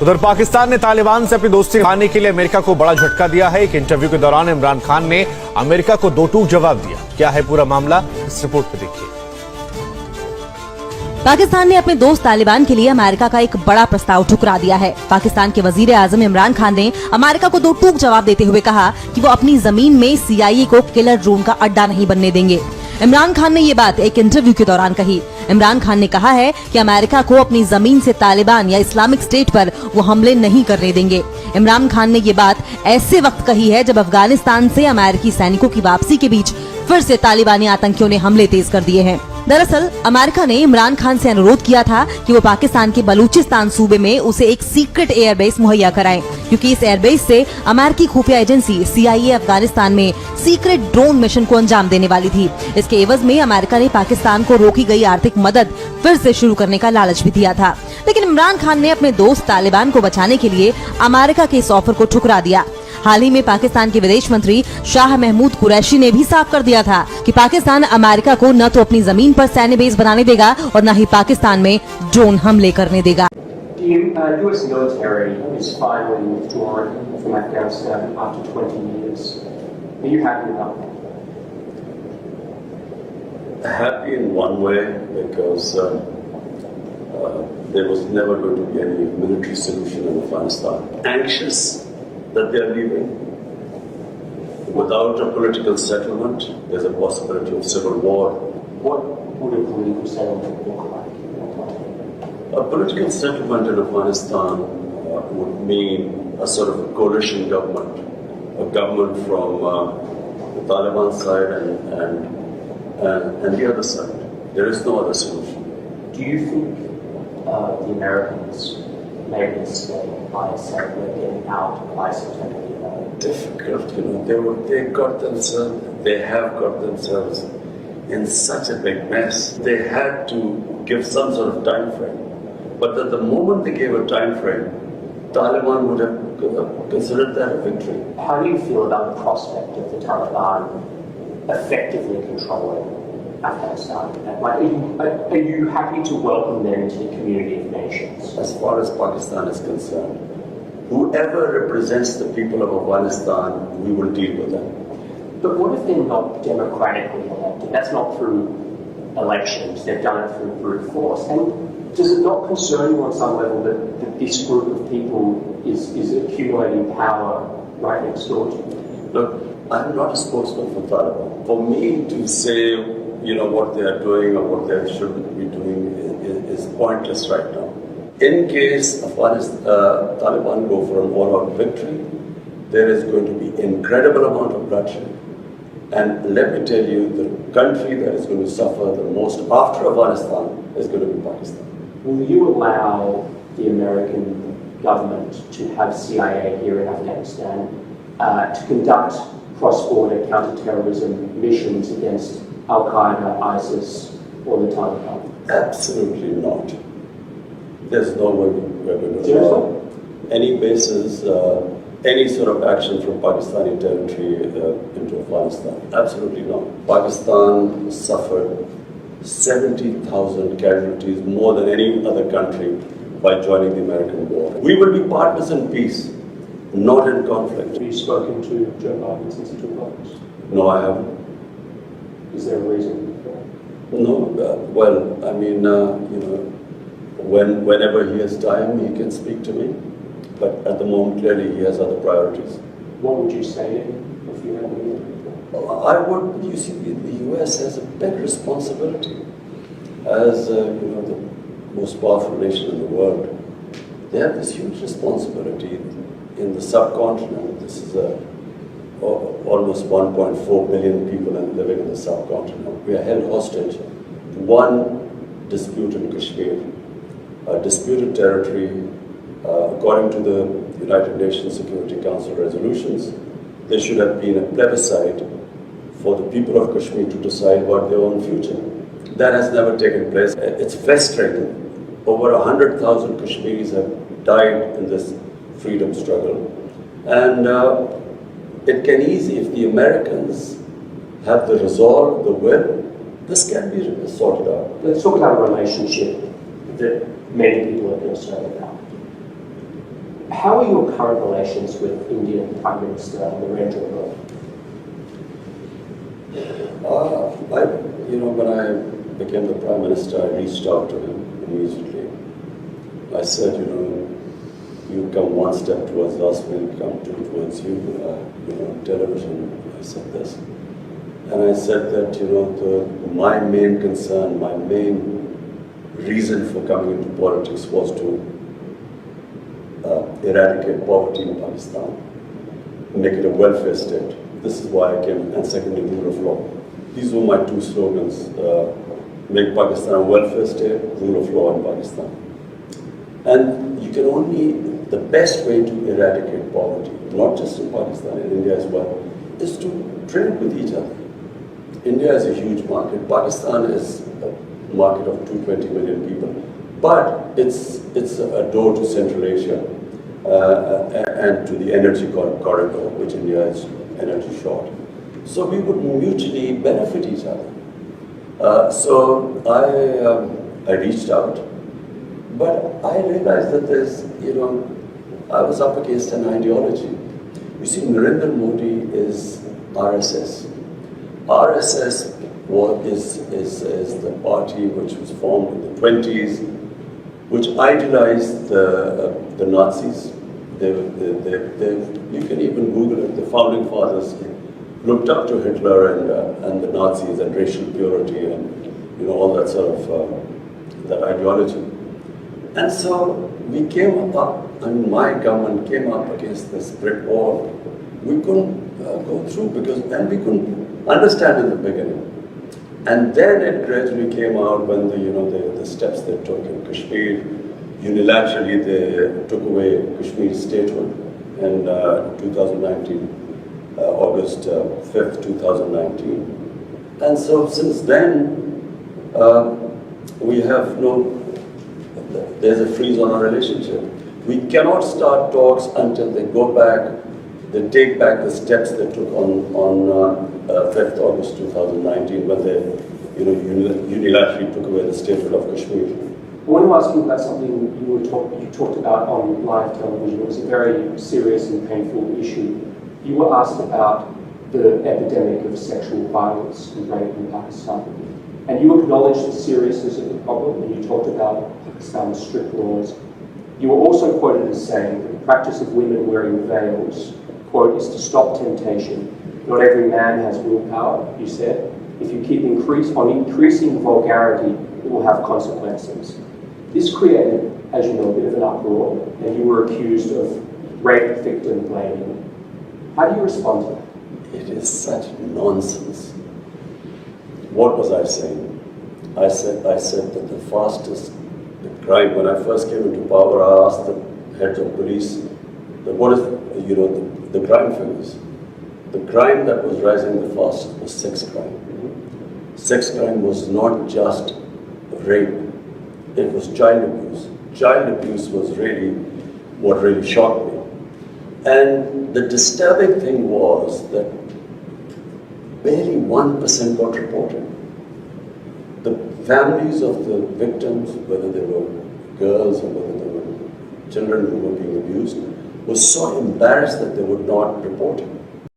उधर पाकिस्तान ने तालिबान से अपनी दोस्ती निभाने के लिए अमेरिका को बड़ा झटका दिया है। एक इंटरव्यू के दौरान इमरान खान ने अमेरिका को दो टूक जवाब दिया। क्या है पूरा मामला, इस रिपोर्ट में देखिए। पाकिस्तान ने अपने दोस्त तालिबान के लिए अमेरिका का एक बड़ा प्रस्ताव ठुकरा दिया है। पाकिस्तान के वजीर आजम इमरान खान ने अमेरिका को दो टूक जवाब देते हुए कहा कि वो अपनी जमीन में CIA को किलर ड्रोन का अड्डा नहीं बनने देंगे। इमरान खान ने ये बात एक इंटरव्यू के दौरान कही। इमरान खान ने कहा है कि अमेरिका को अपनी जमीन से तालिबान या इस्लामिक स्टेट पर वो हमले नहीं करने देंगे। इमरान खान ने ये बात ऐसे वक्त कही है जब अफगानिस्तान से अमेरिकी सैनिकों की वापसी के बीच फिर से तालिबानी आतंकियों ने हमले तेज कर दिए हैं। दरअसल अमेरिका ने इमरान खान से अनुरोध किया था कि वो पाकिस्तान के बलूचिस्तान सूबे में उसे एक सीक्रेट एयरबेस मुहैया कराएं, क्योंकि इस एयरबेस से अमेरिकी खुफिया एजेंसी CIA अफगानिस्तान में सीक्रेट ड्रोन मिशन को अंजाम देने वाली थी। इसके एवज में अमेरिका ने पाकिस्तान को रोकी गई आर्थिक मदद फिर से शुरू करने का लालच भी दिया था। लेकिन इमरान खान ने अपने दोस्त तालिबान को बचाने के लिए अमेरिका के इस ऑफर को ठुकरा दिया। हाल ही में पाकिस्तान के विदेश मंत्री शाह महमूद कुरैशी ने भी साफ कर दिया था कि पाकिस्तान अमेरिका को न तो अपनी जमीन पर सैन्य बेस बनाने देगा और न ही पाकिस्तान में ड्रोन हमले करने देगा। US military is finally withdrawn from Afghanistan after 20 years. Are you happy about that? Happy in one way because there was never going to be any military solution in Afghanistan. Anxious that they are leaving. Without a political settlement, there's a possibility of civil war. What would a political settlement look like? A political settlement in Afghanistan would mean a sort of a coalition government, a government from the Taliban side and the other side. There is no other solution. Do you think the Americans made a mistake by saying we're getting out of ISIL totally? Difficult, they have got themselves in such a big mess. They had to give some sort of time frame. But at the moment they gave a time frame, Taliban would have considered that a victory. How do you feel about the prospect of the Taliban effectively controlling Afghanistan? Are you happy to welcome them into the community of nations? As far as Pakistan is concerned, whoever represents the people of Afghanistan, we will deal with them. But what if they're not democratically elected? That's not through elections. They've done it through brute force. And does it not concern you on some level that this group of people is accumulating power right next door to you? Look, I'm not a spokesman for Taliban. For me to say, what they are doing or what they shouldn't be doing is pointless right now. In case Taliban go for an all-out victory, there is going to be incredible amount of bloodshed. And let me tell you, the country that is going to suffer the most after Afghanistan is going to be Pakistan. Will you allow the American government to have CIA here in Afghanistan to conduct cross-border counter-terrorism missions against Al-Qaeda, ISIS, or the Taliban? Absolutely not. There's no way we're going to allow any bases, any sort of action from Pakistani territory into Afghanistan. Absolutely not. Pakistan suffered 70,000 casualties, more than any other country, by joining the American war. We will be partners in peace, not in conflict. Have you spoken to Joe Biden since he took office? No, I haven't. Is there a reason for that? No, whenever he has time, he can speak to me. But at the moment, clearly, he has other priorities. What would you say to him if you had a meeting? You see, the US has a big responsibility as, the most powerful nation in the world. They have this huge responsibility in the subcontinent. This is almost 1.4 billion people living in the subcontinent. We are held hostage to one dispute in Kashmir, a disputed territory. According to the United Nations Security Council resolutions, there should have been a plebiscite for the people of Kashmir to decide about their own future. That has never taken place. It's frustrating. Over 100,000 Kashmiris have died in this freedom struggle. And it can easily, if the Americans have the resolve, the will, this can be sorted out. Let's talk about a relationship that many people are concerned about. How are your current relations with Indian Prime Minister Narendra Modi? When I became the Prime Minister, I reached out to him immediately. I said, you come one step towards us, we'll come two towards you. Television, I said this. And I said that, my main concern, my main reason for coming into politics was to eradicate poverty in Pakistan, make it a welfare state. This is why I came, and secondly, rule of law. These were my two slogans, make Pakistan a welfare state, rule of law in Pakistan. And you can only, the best way to eradicate poverty, not just in Pakistan, in India as well, is to trade with each other. India is a huge market. Pakistan is a market of 220 million people. But it's a door to Central Asia and to the energy corridor, which India is energy short. So we would mutually benefit each other. So I reached out, but I realized that there's, I was up against an ideology. You see, Narendra Modi is RSS. RSS is the party which was formed in the 20s, which idolized the Nazis. You can even Google it. The founding fathers looked up to Hitler and the Nazis and racial purity and all that sort of that ideology. And so we came up, and my government came up against this brick wall. We couldn't go through and we couldn't understand in the beginning. And then it gradually came out when the steps they took in Kashmir. Unilaterally, they took away Kashmir statehood in 2019, August 5th, 2019. And so since then, we have there's a freeze on our relationship. We cannot start talks until they go back, they take back the steps they took on 5th August 2019 when they unilaterally took away the statehood of Kashmir. I want to ask you about something you talked about on live television. It was a very serious and painful issue. You were asked about the epidemic of sexual violence and rape in Pakistan. And you acknowledged the seriousness of the problem, and you talked about Pakistan's strict laws. You were also quoted as saying that the practice of women wearing veils, quote, is to stop temptation. Not every man has willpower, you said. If you keep increasing vulgarity, it will have consequences. This created, as you know, a bit of an uproar, and you were accused of rape victim blaming. How do you respond to that? It is such nonsense. What was I saying? I said that the fastest, the crime, when I first came into power, I asked the heads of police, that what is, the crime figures. The crime that was rising the fastest was sex crime. Sex crime was not just rape, it was child abuse. Child abuse was really what really shocked me. And the disturbing thing was that barely 1% got reported. The families of the victims, whether they were girls or whether they were children who were being abused, were so embarrassed that they would not report it.